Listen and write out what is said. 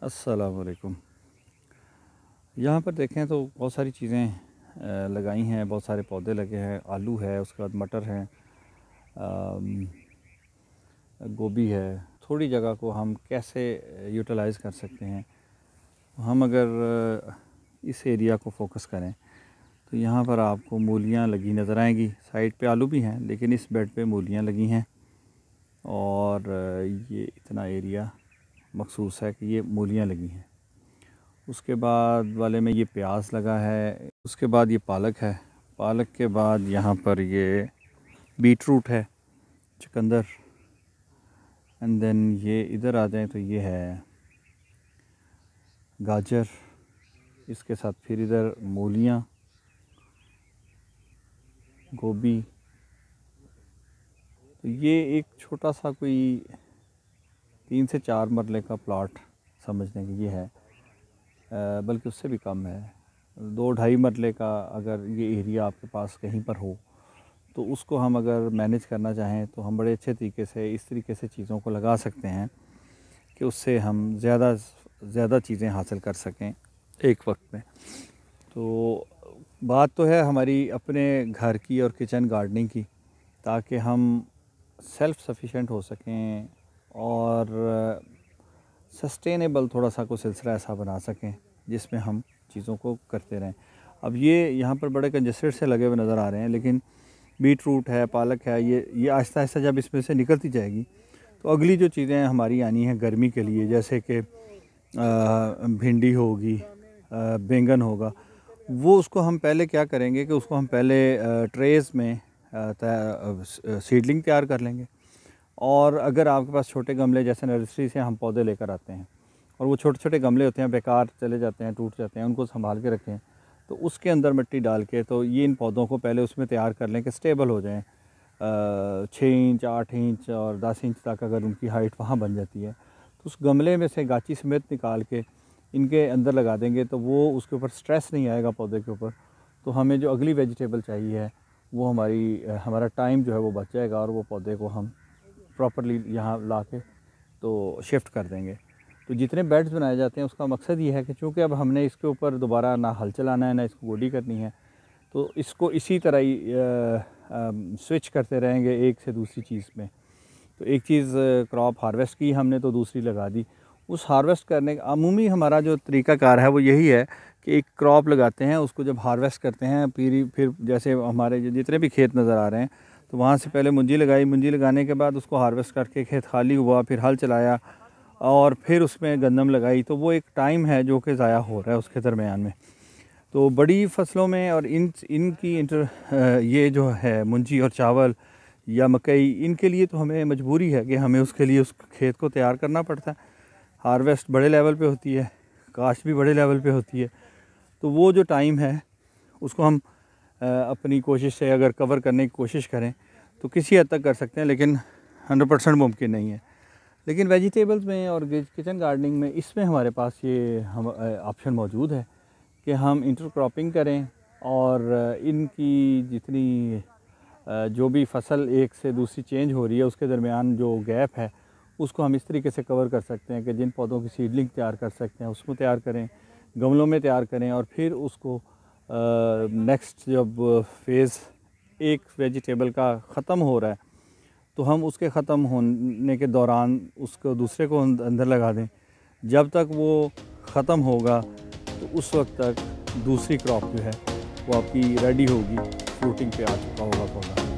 अस्सलाम वालेकुम। यहाँ पर देखें तो बहुत सारी चीज़ें लगाई हैं, बहुत सारे पौधे लगे हैं। आलू है, उसके बाद मटर है, अम, गोभी है। थोड़ी जगह को हम कैसे यूटिलाइज़ कर सकते हैं। हम अगर इस एरिया को फोकस करें तो यहाँ पर आपको मूलियाँ लगी नज़र आएंगी। साइड पे आलू भी हैं, लेकिन इस बेड पे मूलियाँ लगी हैं। और ये इतना एरिया मखसूस है कि ये मूलियाँ लगी हैं। उसके बाद वाले में ये प्याज लगा है। उसके बाद ये पालक है। पालक के बाद यहाँ पर ये बीट रूट है, चुकंदर। एंड देन ये इधर आ जाएं तो ये है गाजर। इसके साथ फिर इधर मूलियाँ, गोभी। तो ये एक छोटा सा कोई 3 से 4 मरले का प्लॉट समझने की ये है, बल्कि उससे भी कम है। 2-2.5 मरले का अगर ये एरिया आपके पास कहीं पर हो तो उसको हम अगर मैनेज करना चाहें तो हम बड़े अच्छे तरीके से इस तरीके से चीज़ों को लगा सकते हैं कि उससे हम ज़्यादा चीज़ें हासिल कर सकें एक वक्त में। तो बात तो है हमारी अपने घर की और किचन गार्डनिंग की, ताकि हम सेल्फ़ सफिशिएंट हो सकें और सस्टेनेबल थोड़ा सा को सिलसिला ऐसा बना सकें जिसमें हम चीज़ों को करते रहें। अब ये यहाँ पर बड़े कंजस्टेड से लगे हुए नज़र आ रहे हैं, लेकिन बीट रूट है, पालक है, ये आहिस्ता आहिस्ता जब इसमें से निकलती जाएगी तो अगली जो चीज़ें हमारी आनी हैं गर्मी के लिए, जैसे कि भिंडी होगी, बैंगन होगा, वो उसको हम पहले क्या करेंगे कि उसको हम पहले ट्रेस में सीडलिंग तैयार कर लेंगे। और अगर आपके पास छोटे गमले, जैसे नर्सरी से हम पौधे लेकर आते हैं और वो छोटे छोटे गमले होते हैं, बेकार चले जाते हैं, टूट जाते हैं, उनको संभाल के रखें, तो उसके अंदर मिट्टी डाल के तो ये इन पौधों को पहले उसमें तैयार कर लें कि स्टेबल हो जाएं। 6 इंच, 8 इंच और 10 इंच तक अगर उनकी हाइट वहाँ बन जाती है तो उस गमले में से गाची समेत निकाल के इनके अंदर लगा देंगे, तो वो उसके ऊपर स्ट्रेस नहीं आएगा पौधे के ऊपर। तो हमें जो अगली वेजिटेबल चाहिए है वो हमारा टाइम जो है वो बच जाएगा और वो पौधे को हम प्रॉपरली यहाँ ला के तो शिफ्ट कर देंगे। तो जितने बेड्स बनाए जाते हैं उसका मकसद ये है कि चूँकि अब हमने इसके ऊपर दोबारा ना हल चलाना है, ना इसको गोडी करनी है, तो इसको इसी तरह ही स्विच करते रहेंगे एक से दूसरी चीज़ में। तो एक चीज़ क्रॉप हार्वेस्ट की हमने तो दूसरी लगा दी। उस हार्वेस्ट करने का अमूमी हमारा जो तरीक़ाकार है वो यही है कि एक क्रॉप लगाते हैं, उसको जब हार्वेस्ट करते हैं फिर जैसे हमारे जितने भी खेत नज़र आ रहे हैं तो वहाँ से पहले मुंजी लगाई, मुंजी लगाने के बाद उसको हार्वेस्ट करके खेत खाली हुआ, फिर हल चलाया और फिर उसमें गंदम लगाई। तो वो एक टाइम है जो कि ज़ाया हो रहा है उसके दरमियान में। तो बड़ी फसलों में और इनकी ये जो है मुंजी और चावल या मकई, इनके लिए तो हमें मजबूरी है कि हमें उसके लिए उस खेत को तैयार करना पड़ता है। हार्वेस्ट बड़े लेवल पे होती है, काश्त भी बड़े लेवल पे होती है। तो वो जो टाइम है उसको हम अपनी कोशिश से अगर कवर करने की कोशिश करें तो किसी हद तक कर सकते हैं, लेकिन 100% मुमकिन नहीं है। लेकिन वेजिटेबल्स में और किचन गार्डनिंग में इसमें हमारे पास ये ऑप्शन मौजूद है कि हम इंटरक्रॉपिंग करें और इनकी जितनी जो भी फसल एक से दूसरी चेंज हो रही है उसके दरमियान जो गैप है उसको हम इस तरीके से कवर कर सकते हैं कि जिन पौधों की सीडलिंग तैयार कर सकते हैं उसको तैयार करें, गमलों में तैयार करें, और फिर उसको नेक्स्ट जब फेज़ एक वेजिटेबल का ख़त्म हो रहा है तो हम उसके ख़त्म होने के दौरान उसको दूसरे को अंदर लगा दें। जब तक वो ख़त्म होगा तो उस वक्त तक दूसरी क्रॉप जो है वो आपकी रेडी होगी, फ्रूटिंग पे आ चुका होगा पौधा।